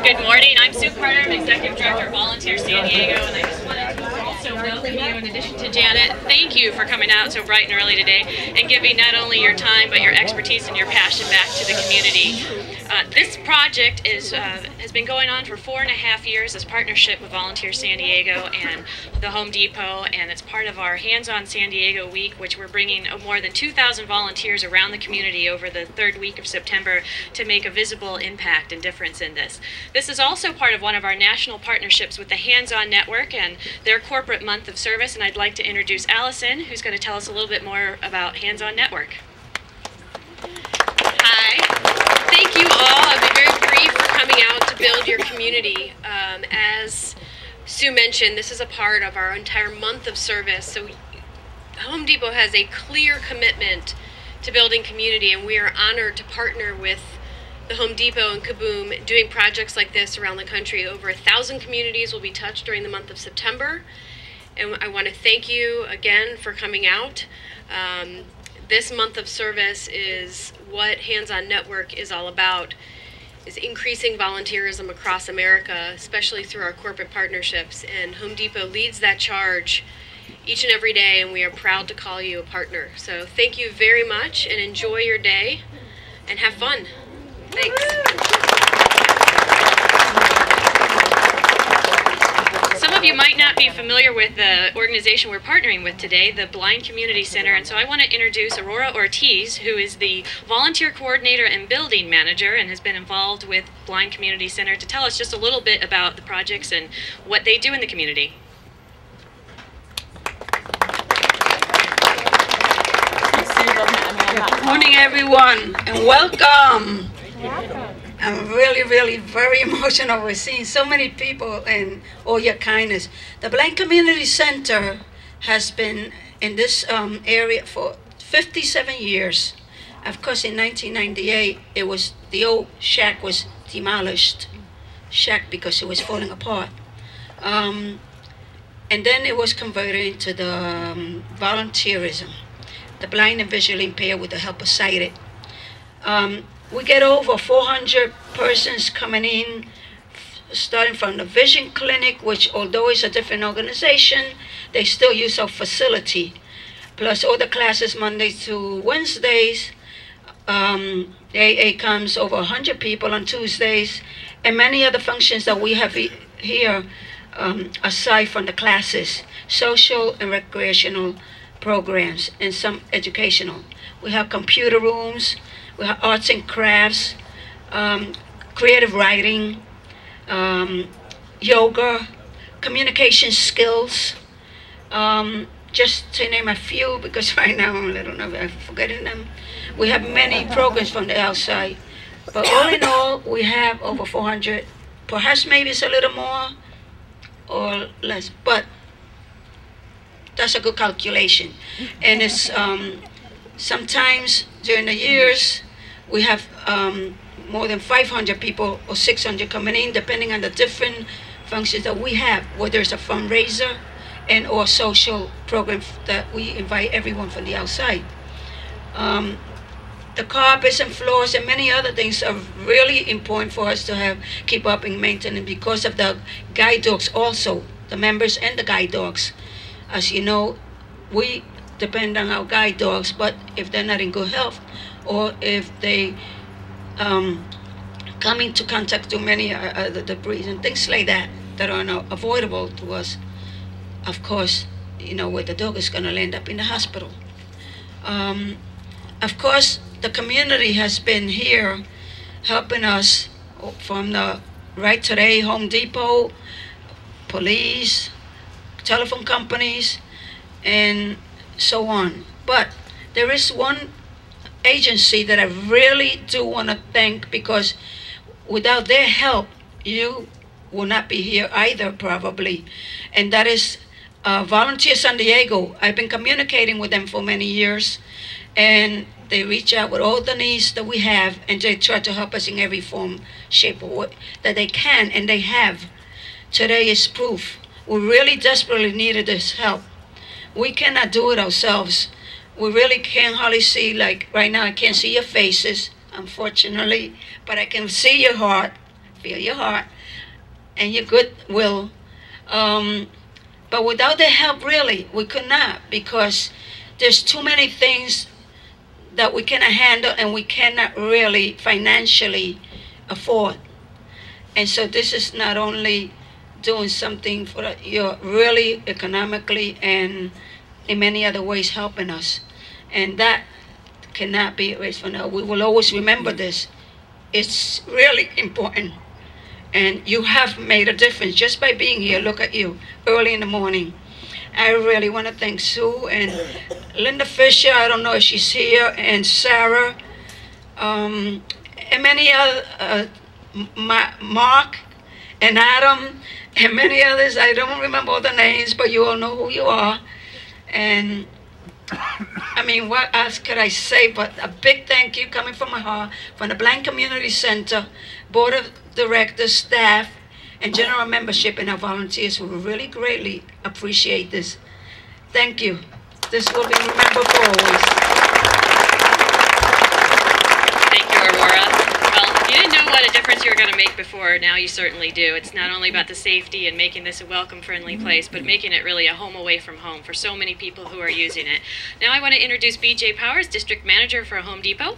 Good morning. I'm Sue Carter. I'm Executive Director of Volunteer San Diego, and I just wanted to also welcome you, in addition to Janet. Thank you for coming out so bright and early today and giving not only your time but your expertise and your passion back to the community. This project has been going on for 4.5 years as partnership with Volunteer San Diego and the Home Depot, and it's part of our Hands-On San Diego Week, which we're bringing more than 2,000 volunteers around the community over the third week of September to make a visible impact and difference in this. This is also part of one of our national partnerships with the Hands-On Network and their corporate month of service, and I'd like to introduce Allison, who's going to tell us a little bit more about Hands-On Network. Hi. Thank you all. I'll be very brief for coming out to build your community. As Sue mentioned, this is a part of our entire month of service. So Home Depot has a clear commitment to building community, and we are honored to partner with the Home Depot and Kaboom doing projects like this around the country. Over 1,000 communities will be touched during the month of September. And I want to thank you again for coming out. This month of service is what Hands-On Network is all about, is increasing volunteerism across America, especially through our corporate partnerships. And Home Depot leads that charge each and every day, and we are proud to call you a partner. So thank you very much, and enjoy your day, and have fun. Thanks. Some of you might not be familiar with the organization we're partnering with today, the Blind Community Center, and so I want to introduce Aurora Ortiz, who is the volunteer coordinator and building manager and has been involved with Blind Community Center, to tell us just a little bit about the projects and what they do in the community. Good morning, everyone, and welcome. I'm really very emotional. We're seeing so many people and all your kindness. The Blind Community Center has been in this area for 57 years. Of course, in 1998, the old shack was demolished. Shack because it was falling apart. And then it was converted into the volunteerism. The blind and visually impaired with the help of sighted. We get over 400 persons coming in, starting from the Vision Clinic, which although it's a different organization, they still use our facility. Plus all the classes Mondays to Wednesdays. AA comes over 100 people on Tuesdays, and many other functions that we have here, aside from the classes, social and recreational programs, and some educational. We have computer rooms. We have arts and crafts, creative writing, yoga, communication skills, just to name a few, because right now I'm a little nervous, I'm forgetting them. We have many programs from the outside, but all in all, we have over 400. Perhaps maybe it's a little more or less, but that's a good calculation. And it's sometimes during the years, we have more than 500 people or 600 coming in, depending on the different functions that we have, whether it's a fundraiser and or social program that we invite everyone from the outside. The carpets and floors and many other things are really important for us to keep up and maintain, because of the guide dogs also, the members and the guide dogs. As you know, we depend on our guide dogs, but if they're not in good health, or if they come into contact with many the debris and things like that are not avoidable to us, of course, you know, where the dog is going to end up in the hospital. Of course, the community has been here helping us from the Right Today, Home Depot, police, telephone companies, and so on. But there is one agency that I really do want to thank, because without their help, you will not be here either, probably. And that is Volunteer San Diego. I've been communicating with them for many years, and they reach out with all the needs that we have, and they try to help us in every form, shape, or way that they can, and they have. Today is proof. We really desperately needed this help. We cannot do it ourselves. We really can't hardly see, like right now I can't see your faces, unfortunately, but I can see your heart, feel your heart, and your goodwill. But without the help, really, we could not, because there's too many things that we cannot handle and we cannot really financially afford. And so this is not only doing something for you, really economically and in many other ways helping us. And that cannot be erased for now. We will always remember this. It's really important. And you have made a difference just by being here. Look at you, early in the morning. I really want to thank Sue and Linda Fisher, I don't know if she's here, and Sarah, and many other, Mark and Adam, and many others. I don't remember all the names, but you all know who you are. And I mean, what else could I say but a big thank you coming from my heart, from the Blank Community Center, Board of Directors, staff, and general membership, and our volunteers who really greatly appreciate this. Thank you. This will be remembered for always. Thank you, Aurora. Well, if you didn't know what a difference you were going to make before, now you certainly do. It's not only about the safety and making this a welcome, friendly place, but making it really a home away from home for so many people who are using it. Now I want to introduce BJ Powers, District Manager for Home Depot.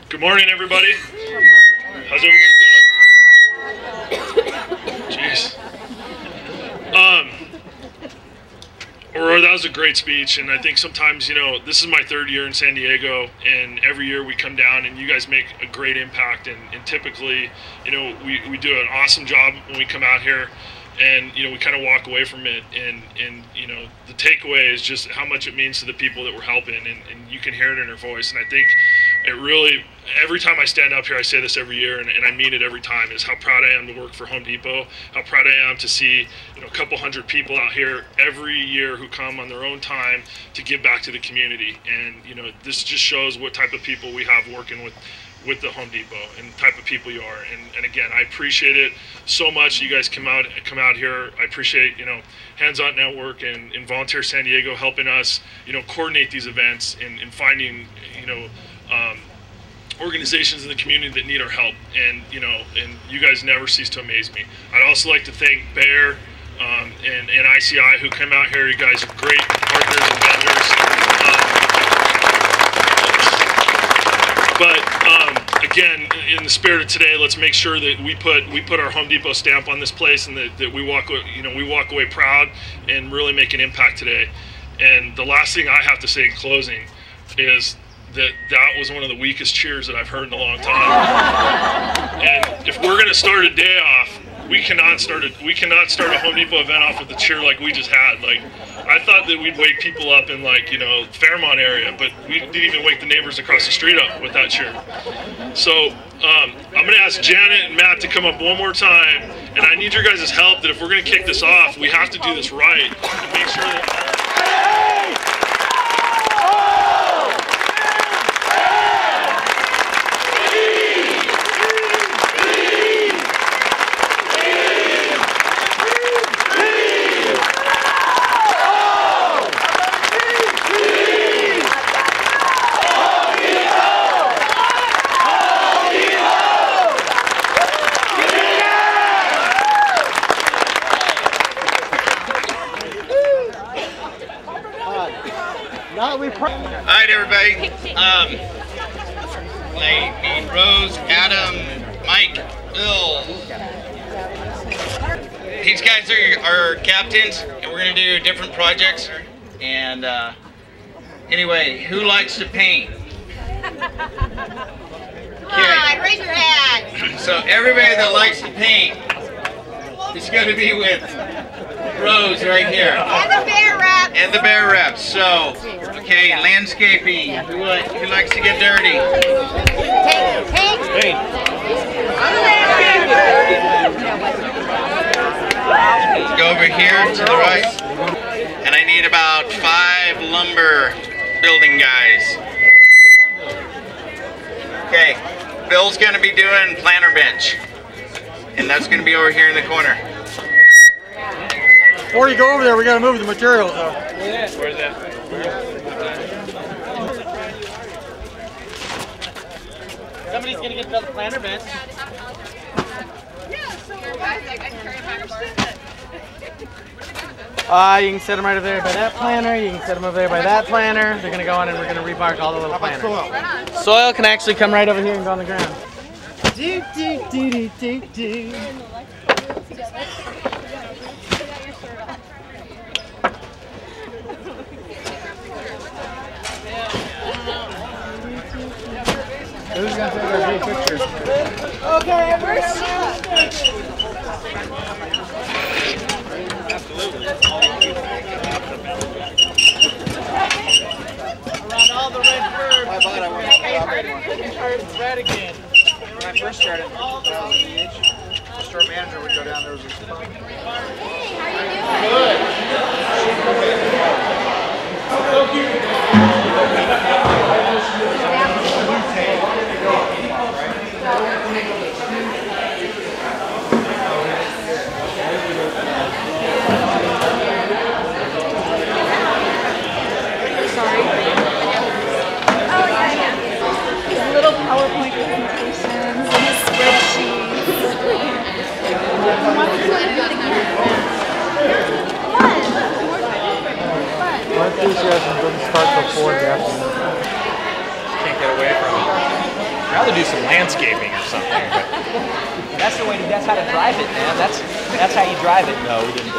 Good morning, everybody. How's everybody doing? Jeez. Aurora, that was a great speech, and I think sometimes, you know, this is my third year in San Diego, and every year we come down and you guys make a great impact, and typically, you know, we do an awesome job when we come out here, and, you know, we kind of walk away from it, and you know, the takeaway is just how much it means to the people that we're helping, and you can hear it in her voice, and I think it really, every time I stand up here, I say this every year, and I mean it every time, is how proud I am to work for Home Depot, how proud I am to see, you know, a couple hundred people out here every year who come on their own time to give back to the community. And, you know, this just shows what type of people we have working with the Home Depot and the type of people you are. And again, I appreciate it so much. You guys come out here. I appreciate, you know, Hands On Network and Volunteer San Diego helping us, you know, coordinate these events and finding, you know, organizations in the community that need our help, and you know, and you guys never cease to amaze me. I'd also like to thank Bayer and ICI who came out here. You guys are great partners and vendors. But again, in the spirit of today, let's make sure that we put our Home Depot stamp on this place, and that we walk away proud and really make an impact today. And the last thing I have to say in closing is that was one of the weakest cheers that I've heard in a long time. And if we're going to start a day off, we cannot start a Home Depot event off with a cheer like we just had. Like, I thought that we'd wake people up in, like, you know, Fairmont area, but we didn't even wake the neighbors across the street up with that cheer. So I'm going to ask Janet and Matt to come up one more time, and I need your guys' help that if we're going to kick this off, we have to do this right and make sure that... Alright, everybody. I need Rose, Adam, Mike, Bill. These guys are our captains, and we're going to do different projects. And anyway, who likes to paint? Come on, raise your hand. So everybody that likes to paint is going to be with Rose right here. And the bear wrap. And the bear wraps. So, okay, landscaping. Who likes to get dirty? Take. Go over here to the right. And I need about 5 lumber building guys. Okay, Bill's going to be doing planter bench. And that's going to be over here in the corner. Before you go over there, we got to move the materials though. Where's that? Somebody's gonna get another planter bench. You can set them right over there by that planter. You can set them over there by that planter. They're gonna go on and we're gonna rebark all the little planters. Soil can actually come right over here and go on the ground. Do, do, do, do, do, do. Who's gonna take our big pictures? Okay, where's she? Around all the red birds. I red again. When I first started, the store manager would go down there. Hey, how you doing? Little PowerPoint presentations and his spreadsheets. My enthusiasm doesn't start before the afternoon. Can't get away from it. I'd rather do some landscaping or something. But that's the way. That's how to drive it, man. That's how you drive it. no, we didn't go.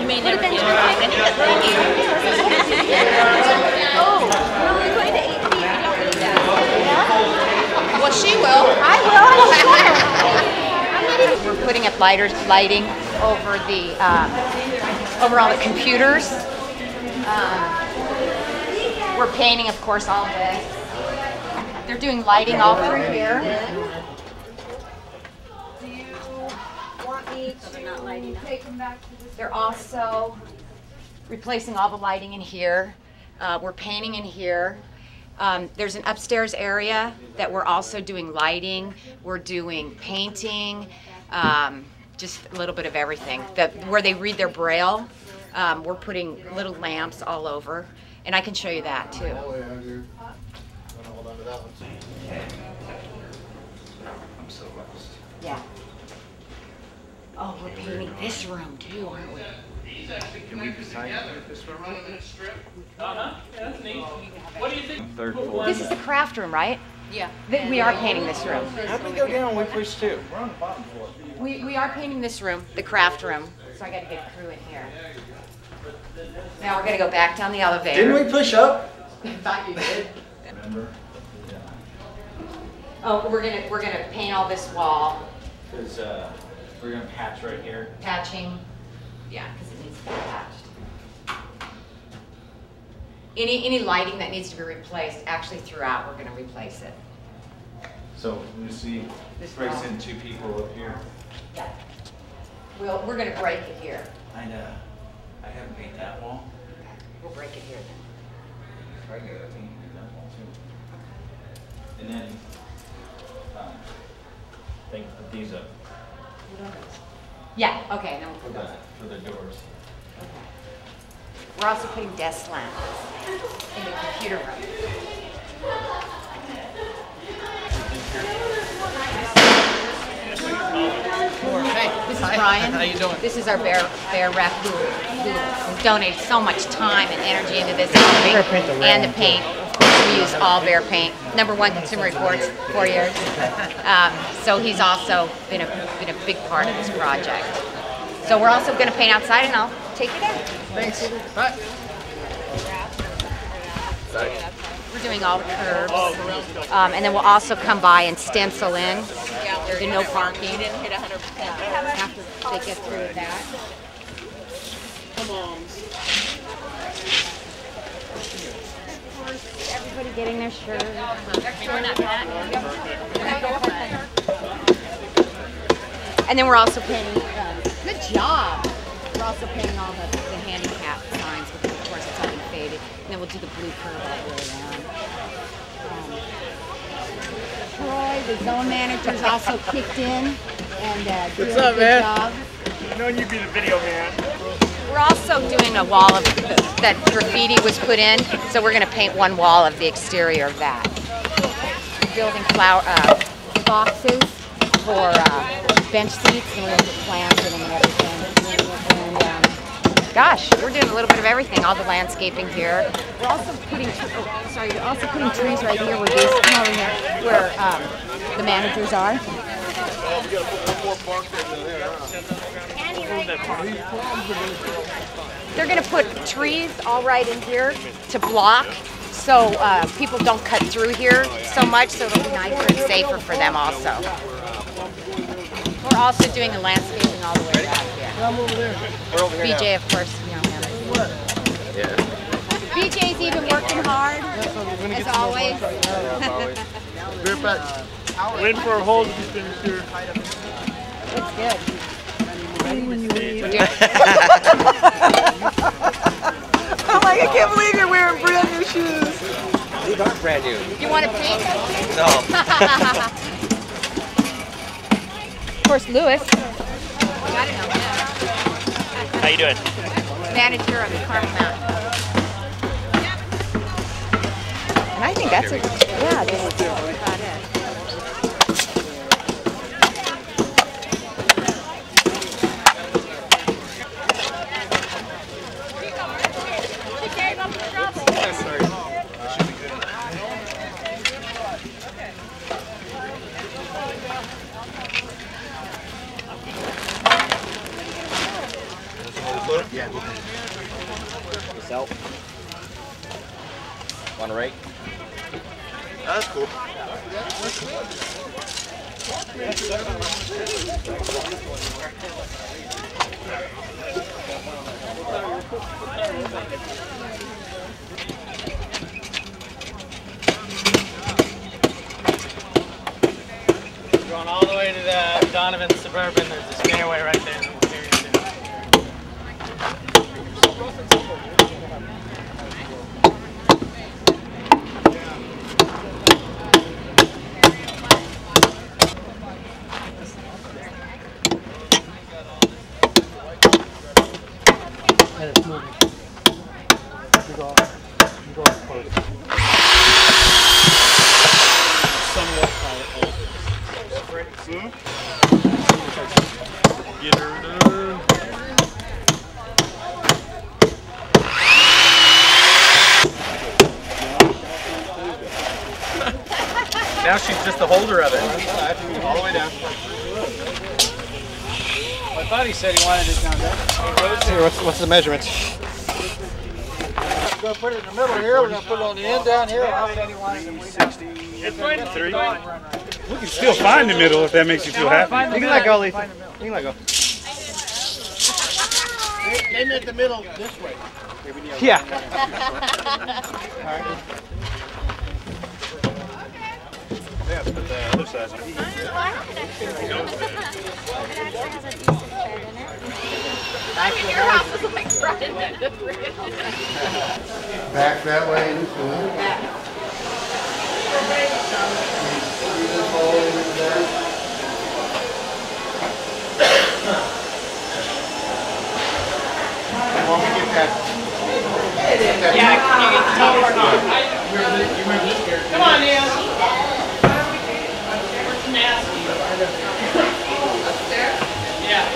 You may never get it. Oh, we're only going to 8 feet. You don't need that. Well, she will. I will. We're putting up lighting over the over all the computers. We're painting, of course, all this. They're doing lighting all through here. Do you want me to take them back to this? They're also replacing all the lighting in here. We're painting in here. There's an upstairs area that we're also doing lighting. We're doing painting, just a little bit of everything. Where they read their braille, we're putting little lamps all over. And I can show you that too. I'm so lost. Yeah. Oh, we're painting this room too, aren't we? Can we decide this room? Third floor. This is the craft room, right? Yeah. We are painting this room. How do we go down? We push two. We're on the bottom floor. We are painting this room, the craft room. So I got to get a crew in here. Now we're going to go back down the elevator. Didn't we push up? I thought you did. Remember? Oh, we're gonna paint all this wall. Because we're gonna patch right here. Patching. Yeah, because it needs to be patched. Any lighting that needs to be replaced, actually throughout, we're gonna replace it. So you see, this breaks in two people up here. Yeah. We're gonna break it here. I haven't painted that wall. We'll break it here then. I got to paint that wall too. And then, think put these up Yeah. Okay. And then we'll for put those. for the doors. We're also putting desk lamps in the computer room. This is Brian. How you doing? This is our bear rep who donated so much time and energy into this and the paint. Of course, we use all Behr paint. #1 Consumer Reports, 4 years. So he's also been a big part of this project. So we're also going to paint outside, and I'll take you there. Thanks. Bye. We're doing all the curbs, and then we'll also come by and stencil in the no parking. After they get through with that. Everybody getting their shirt. And then we're also painting, good job. We're also painting all the handicap signs, because of course it's all been faded. And then we'll do the blue curve all the way around. Troy, the zone manager's also kicked in and doing a good job. I've known you'd be the video man. We're also doing a wall of that graffiti was put in, so we're going to paint one wall of the exterior of that. We're building flower boxes for bench seats, and we're going to put plants in them and everything. And gosh, we're doing a little bit of everything. All the landscaping here. We're also putting we're also putting trees right here where the managers are. They're going to put trees all right in here to block, so people don't cut through here so much, so it'll be nicer and safer for them also. We're also doing the landscaping all the way back here. BJ, of course, you know him. Yeah. BJ's even working hard, as always. Waiting for a hold to be finished here. It's good. I'm like, I can't believe you're wearing brand new shoes. These aren't brand new. You want to paint? No. Of course, Lewis. You gotta know him. How you doing? Manager of the Carmel Mountain. And I think that's that's about it. Yeah. Yourself. Want to rate? That's cool. Going all the way to the Donovan Suburban. There's a stairway right there. And it's moving. You go close. Somewhat get her done. Now she's just the holder of it. All the way down. I thought he said he wanted it down there. Here, what's the measurements? We're going to put it in the middle here. We're going to put it on the end down here. It's 23. We can still find the middle if that makes you feel happy. You can let go, Lisa. You can let go. They make the middle this way. Yeah. Yeah, put the other side on. Your house is like right in there. Back that way into it. Want me to get that? Yeah, can you get the top part on? Come on, Neil. Nasty. Upstairs? Yeah.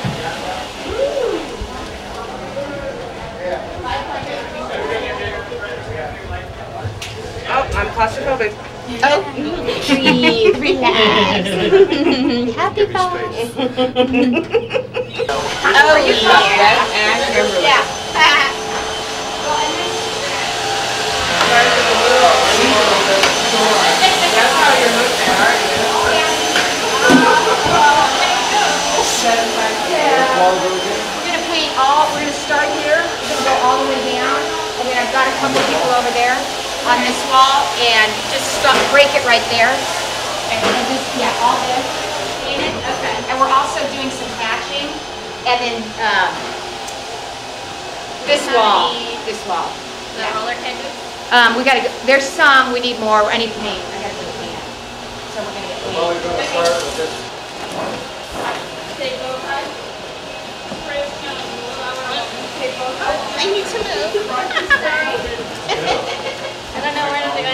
Oh, I'm claustrophobic. Oh, breathe, relax. Happy thoughts. Oh, you love that? Yeah. That's how you're looking at, aren't you? We're going to paint all, we're going to start here, we're going to go all the way down, and then I've got a couple people over there on this wall, and just break it right there. And just, yeah, all this. Paint it? Okay. And And we're also doing some patching, and then this wall. The roller canvas? We gotta go, there's some, we need more, I need paint. I gotta go paint. So we're gonna get paint. Well, we're gonna start with this. I need to move. I don't know where to go.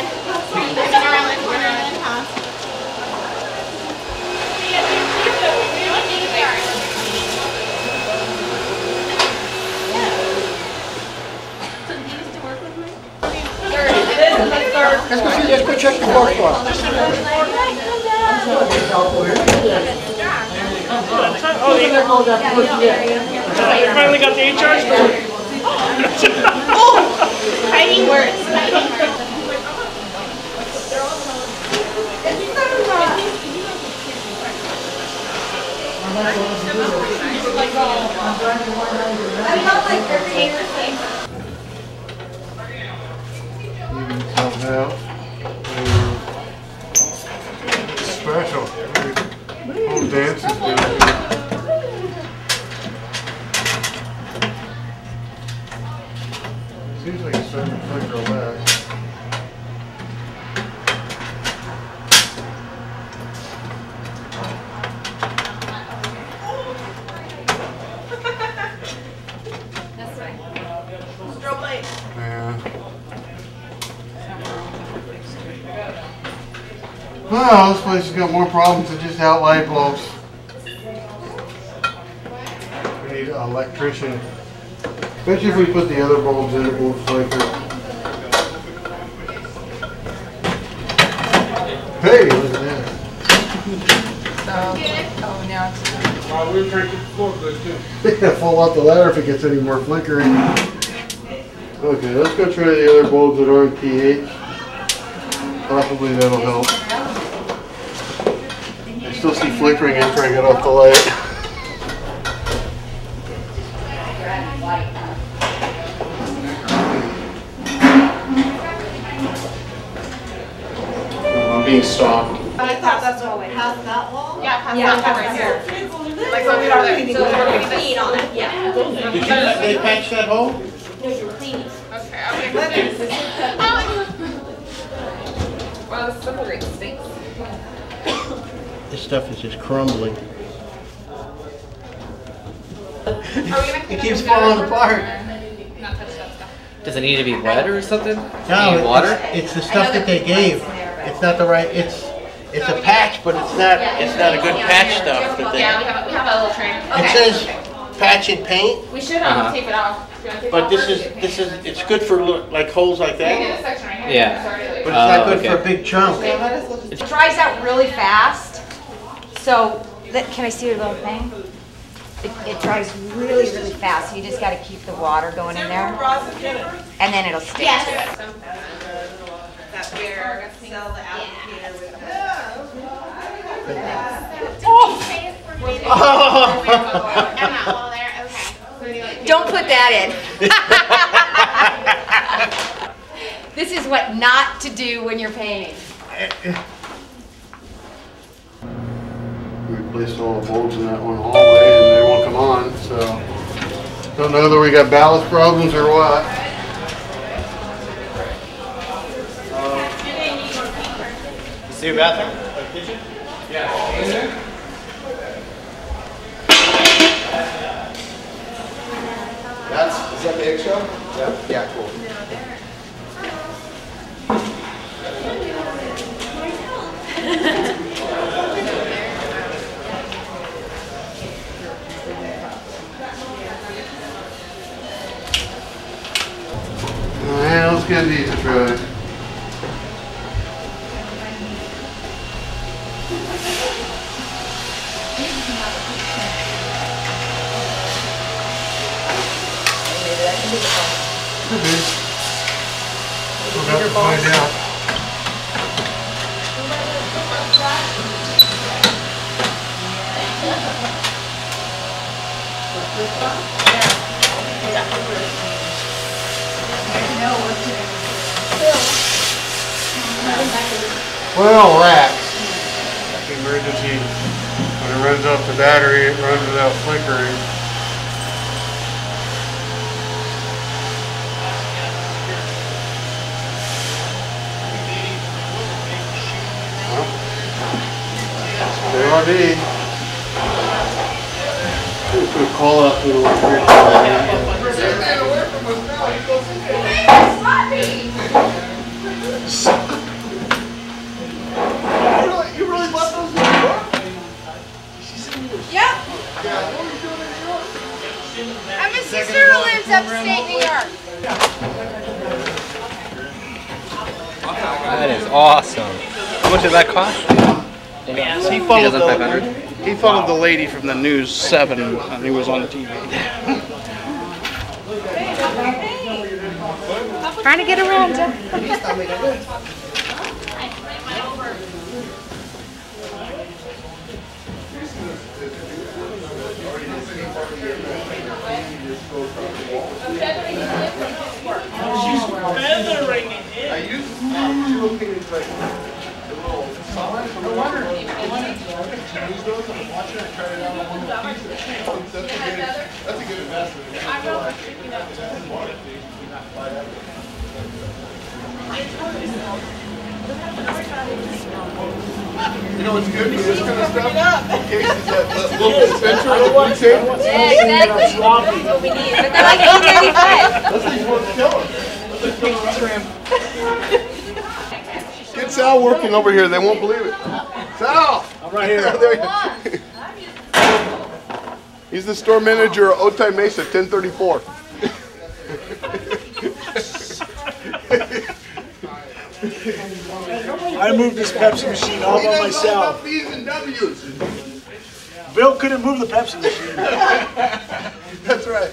Moving around the corner then, huh? Let's go see, let's go check the board for us. You finally got the HR story. Fighting words. Fighting words. Somehow. Special. Whole dance is good. Seems like it's starting to flicker away. Yeah. Well, this place has got more problems than just out light bulbs. We need an electrician. Especially if we put the other bulbs in, it won't flicker. Hey, look at that. Oh, now it's... Well, we're trying to keep the floor good too. Yeah, fall out the ladder if it gets any more flickering. Okay, let's go try the other bulbs that aren't pH. Possibly that'll help. I still see flickering after I get off the light. I'm being stalked. Past that wall? Yeah, right here. Like what we are there. So we're going to clean on it. Yeah. Did they patch that hole? No, you were cleaning. Okay, I'm gonna clean this. Wow, this separates stinks. This stuff is just crumbling. It keeps falling apart. Not touch that stuff. Does it need to be wet or something? No, Need water? it's the stuff that they gave. It's not the right. It's a patch, but it's not a good patch stuff that they. Yeah, we have a little tray. It says patch and paint, We should tape it off. but this is it's good for like holes like We did that, a section right here. Yeah. but it's not good okay. for a big chunk. It dries out really fast, so, can I see your little thing? It dries really, really fast, so you just gotta keep the water going in there, and then it'll stick to it. That's where sell the applicator with Don't put that in. This is what not to do when you're painting. We replaced all the bulbs in that one hallway and they won't come on, so don't know whether we got ballast problems or what. See your bathroom? Kitchen? Yeah. Is that the extra? Yeah. Yeah, cool. Alright, let's give these a try. Could be. We'll have to find out. Well, rats. Emergency. Whatever it runs off the battery, it runs without flickering. They all need. Put a call out to the electrician. You really bought those in New York? Yep. I have a sister who lives upstate New York. That is awesome. How much did that cost? He followed the lady from the News 7 and he was on TV. Trying to get around you. She's feathering it in. I used to look at it like I wonder if use those and I'm watching it, I tried it out on one of the pieces. That's a good investment. You know what's good for this kind of stuff? In case it's that little dispenser on the one table. Yeah, exactly. That's what we need. But they're like $8.95. Those things worth killing. Get Sal working over here. They won't believe it. Sal! I'm right here. He's the store manager at Otay Mesa, 1034. I moved this Pepsi machine all by myself. B's and W's. Bill couldn't move the Pepsi machine. That's right.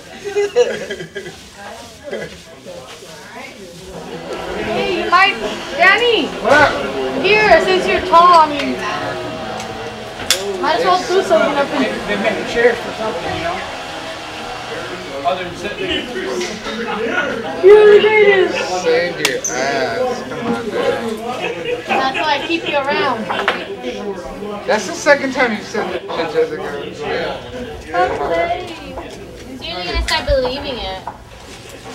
Hey, you might, Danny. What? Here, since you're tall, I mean, might as well do something up in. They make chairs for something, you know? Other than sitting there. You're the greatest. Save your ass. Come on, man. That's why I keep you around. That's the second time you've said that, Jessica. Okay. Soon you're gonna start believing it.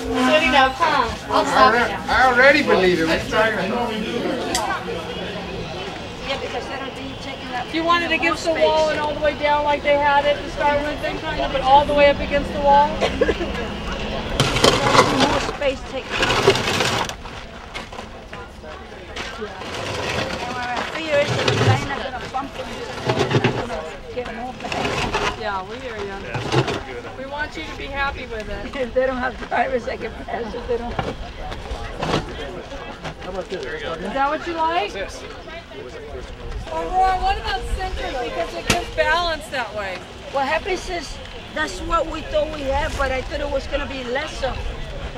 Soon enough, huh? I'll stop it now. I already believe it. What are you talking about? You wanted it against the wall and all the way down like they had it to start with, then kind of, but all the way up against the wall. More space taken. Yeah, we hear you. We want you to be happy with it. If they don't have drivers, I can pass if they don't. Is that what you like? Or what about centered? Because it gives balance that way. What happens is, that's what we thought we had, but I thought it was going to be lesser.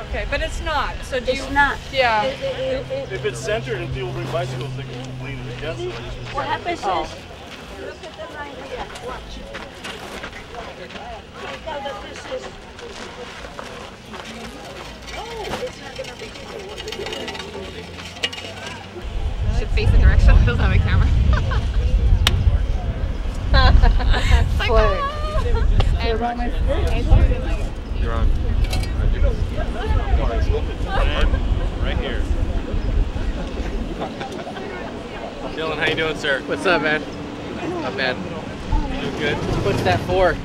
Okay, but it's not. So do It's not. Yeah. If it's centered and people bring bicycles, they can lean it against it. What happens is, look at the line here, watch. Look how that this is. Oh, it's not going to be Should face the direction. It doesn't have a camera. It's like, You're on my You're on. Right here. Dylan, how you doing, sir? What's up, man? Not bad. Doing good. What's that for?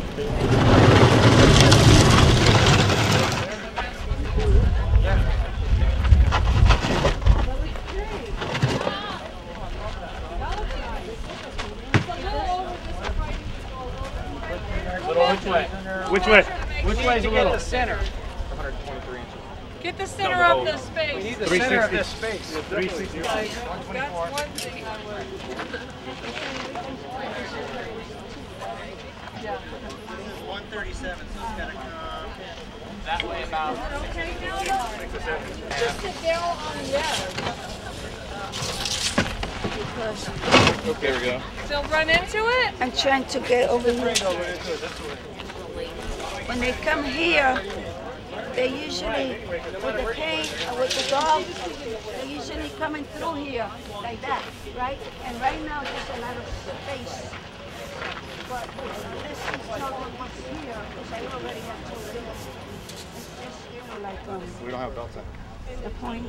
Which way? Which way? Which way is a little? The center. 123 inches. Get the center of the space. We need the center of this space. 360. That's one thing I would. Yeah. 137, so it's got to come that way about. Okay, now just sit down on Okay, we go. So run into it? I'm trying to get over here. When they come here, they usually, with the cane or with the dog, they usually coming through here like that, right? And right now there's a lot of space. We don't have belts on. The point.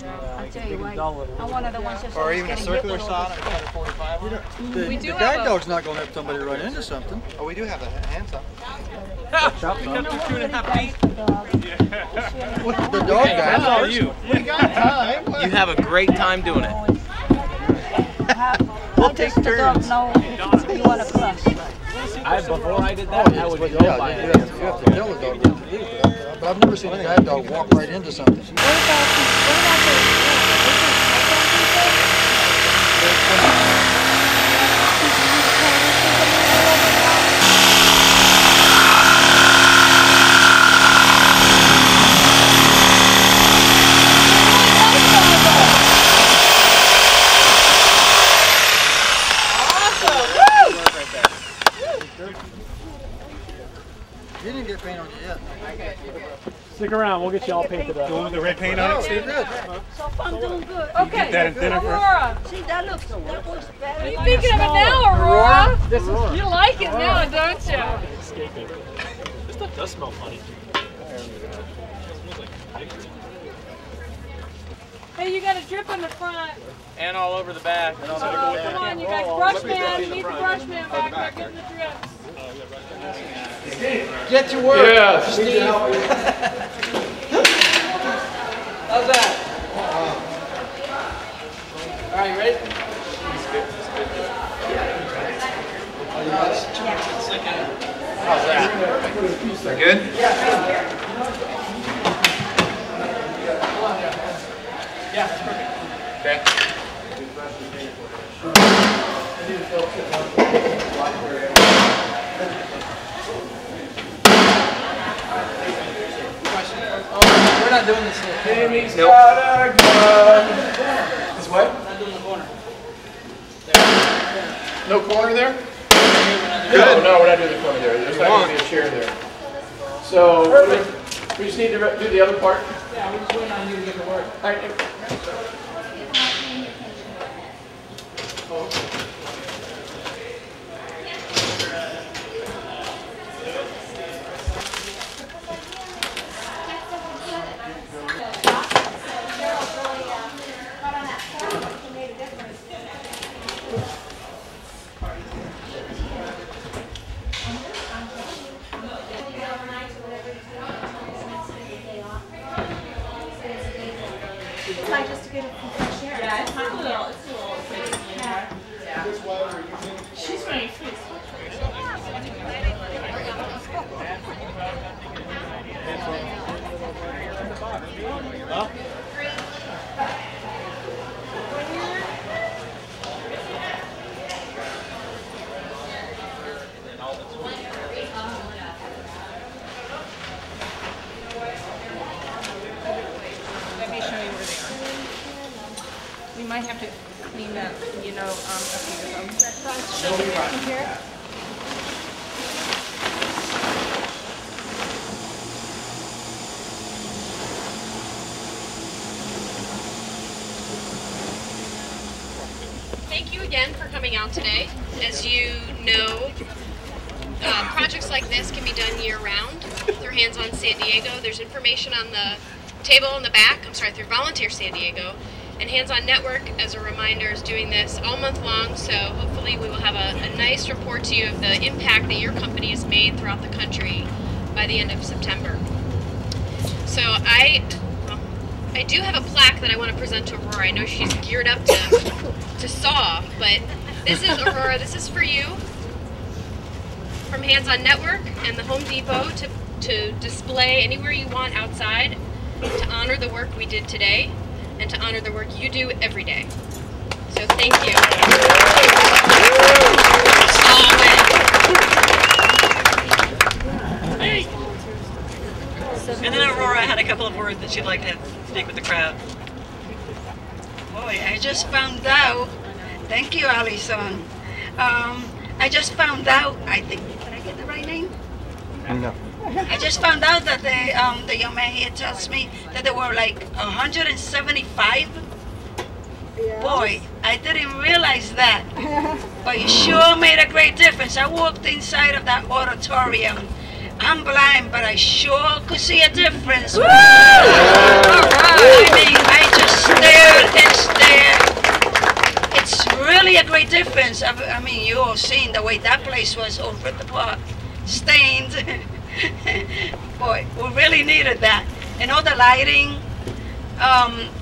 I'll tell you what. I'm one of the ones that's Or always even a getting hit circular with saw all and a 45 on it. We The do guide have a- dog's not going to have somebody run into something. Oh, we do have the hands up. What the dog guy? That's all you. We got time. You have a great time doing it. We'll take turns. No, you want to plus. Before I did that, I would go by it. You have to tell the dog what to do. But I've never seen a guide dog walk right into something. You didn't get paint on you yet. Stick around, we'll get you all painted up. Doing the red paint on it, Steve? So far, I'm doing good. Okay, Get that in dinner first. Aurora. See, that looks better. What are you thinking of it now, Aurora? You like it now, don't you? Escaping. This stuff does smell funny. Hey, you got a drip in the front. And all over the back. Come on, you guys. Brush man, you need the brush man back there getting the drips. Get to work. Yeah, Steve. How's that? All right, you ready? How's that? Good? Yeah, that's perfect. Okay. We're not doing this. Amy's got a gun. This way? Not doing the corner. No corner there? Good. No, we're not doing the corner there. There's not going to be a chair there. So, we just need to do the other part. Yeah, we're just waiting on you to get to work. All right. Just to get a fresh air. Yeah, it's a little She's wearing fleece. Huh? Let me show you where they are. We might have to clean that, you know, a few of them. Here. Thank you again for coming out today. As you know, projects like this can be done year-round through Hands On San Diego. There's information on the table in the back, through Volunteer San Diego. And Hands On Network, as a reminder, is doing this all month long, so hopefully we will have a nice report to you of the impact that your company has made throughout the country by the end of September. So I do have a plaque that I want to present to Aurora. I know she's geared up to saw, but this is Aurora. This is for you from Hands On Network and the Home Depot to display anywhere you want outside to honor the work we did today and to honor the work you do every day. So thank you. Hey. And then Aurora had a couple of words that she'd like to speak with the crowd. Boy, I just found out. Thank you, Allison. I just found out. I think. Did I get the right name? No. I just found out that the young man here tells me that there were like 175. Yeah. Boy, I didn't realize that, but you sure made a great difference. I walked inside of that auditorium. I'm blind, but I sure could see a difference. I mean, I just stared and stared. It's really a great difference. I mean, you all seen the way that place was all ripped apart, stained. Boy, we really needed that. And all the lighting,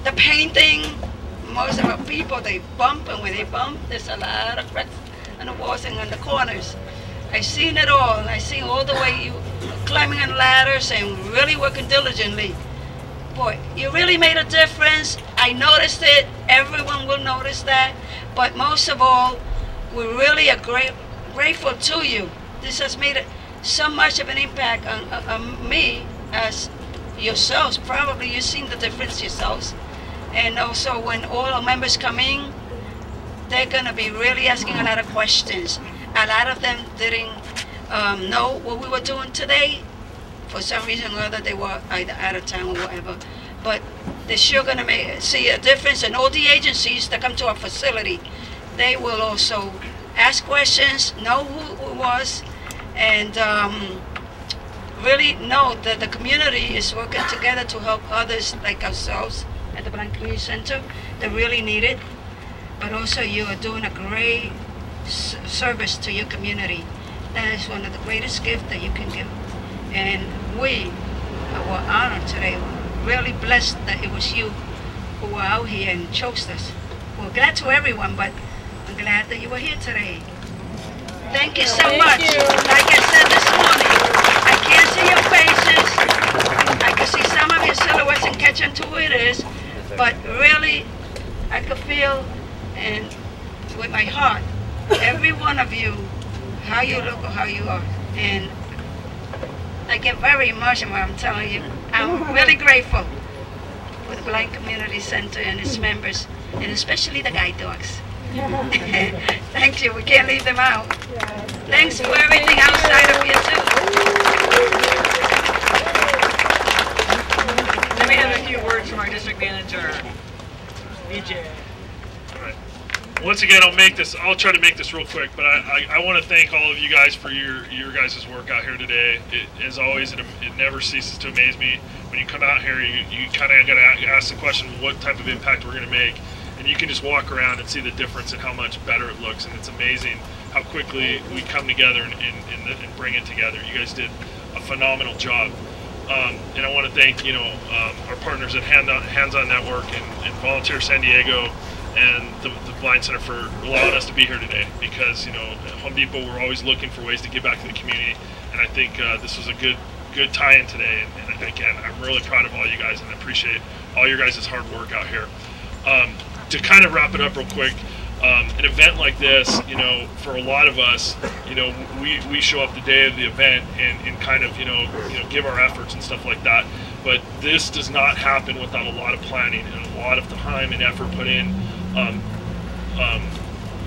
the painting. Most of our people, they bump, and when they bump, there's a lot of cracks on the walls and on the corners. I've seen it all, and I've seen all the way you climbing on ladders and really working diligently. Boy, you really made a difference. I noticed it. Everyone will notice that. But most of all, we really are grateful to you. This has made so much of an impact on me as yourselves. Probably you've seen the difference yourselves. And also when all our members come in, they're going to be really asking a lot of questions. A lot of them didn't know what we were doing today. For some reason or other, they were either out of town or whatever. But they're sure going to see a difference. And all the agencies that come to our facility, they will also ask questions, know who it was, and really know that the community is working together to help others like ourselves at the Blind Community Center that really need it. But also you are doing a great service to your community. That is one of the greatest gifts that you can give. And we were honored today. We're really blessed that it was you who were out here and chose us. We're glad to everyone, but I'm glad that you were here today. Thank you so much. Like I said this morning, I can't see your faces. I can see some of your silhouettes and catch on to who it is. But really, I could feel, and with my heart, every one of you, how you look or how you are. And I get very emotional when I'm telling you. I'm really grateful for the Blind Community Center and its members, and especially the guide dogs. Thank you. We can't leave them out. Thanks for everything outside of here, too. Let me have a few words from our district manager, BJ. All right. Once again, I'll try to make this real quick, but I want to thank all of you guys for your guys' work out here today. As always, it never ceases to amaze me. When you come out here, you kind of got to ask the question, what type of impact we're going to make? And you can just walk around and see the difference in how much better it looks, and it's amazing how quickly we come together and bring it together. You guys did a phenomenal job. And I want to thank our partners at Hands On Network and Volunteer San Diego and the Blind Center for allowing us to be here today, because at Home Depot we're always looking for ways to give back to the community, and I think this was a good tie-in today. And again, I'm really proud of all you guys and I appreciate all your guys' hard work out here. To kind of wrap it up real quick, an event like this, for a lot of us, we show up the day of the event and kind of give our efforts and stuff like that. But this does not happen without a lot of planning and a lot of time and effort put in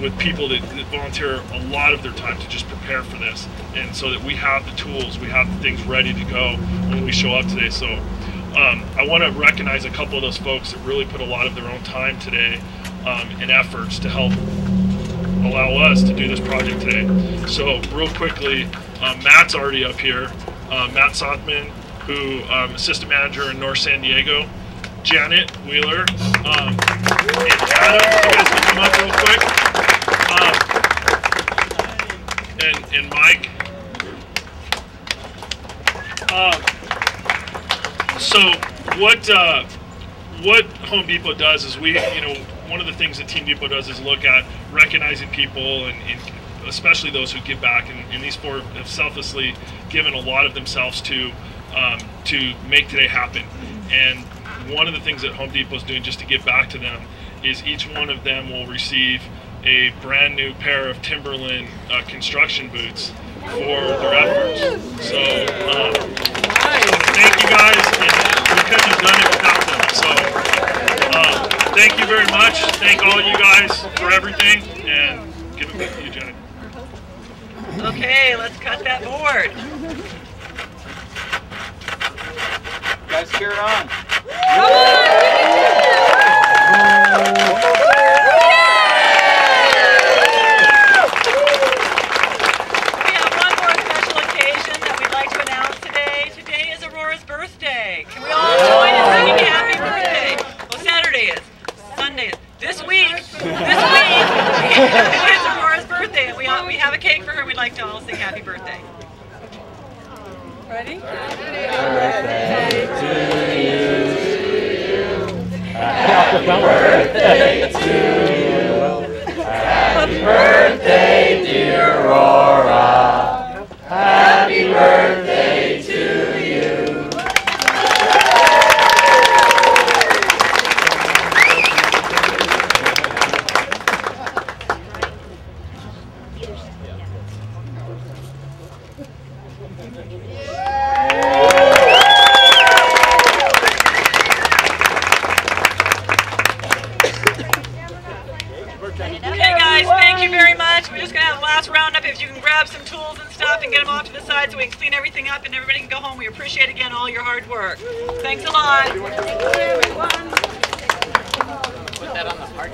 with people that volunteer a lot of their time to just prepare for this, and so that we have the tools, we have the things ready to go when we show up today. So I want to recognize a couple of those folks that really put a lot of their own time today and efforts to help allow us to do this project today. So real quickly, Matt's already up here. Matt Sothman, who assistant manager in North San Diego. Janet Wheeler, and Adam, you guys can come up real quick. And Mike. So what Home Depot does is one of the things that Team Depot does is look at recognizing people and especially those who give back, and these four have selflessly given a lot of themselves to make today happen. And one of the things that Home Depot is doing just to give back to them is each one of them will receive a brand new pair of Timberland construction boots for their efforts. So thank you guys, and we couldn't have done it without them. So thank you very much. Thank all you guys for everything, and give it back to you, Jenny. Okay, let's cut that board. Guys, cheer it on. Sunday. This week, it's Aurora's birthday, and we have a cake for her. We'd like to all sing happy birthday. Ready? Birthday to you. Happy birthday to you. Happy birthday, dear Aurora. Happy birthday to you. Okay, guys, thank you very much. We're just going to have the last roundup. If you can grab some tools and stuff and get them off to the side so we can clean everything up and everybody can go home. We appreciate, again, all your hard work. Thanks a lot. Thank you, everyone. Put that on the park.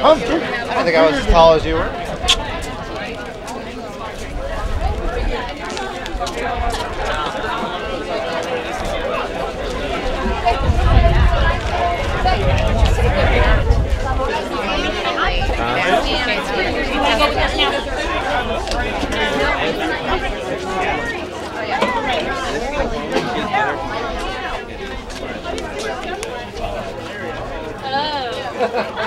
I didn't think I was as tall as you were. Oh.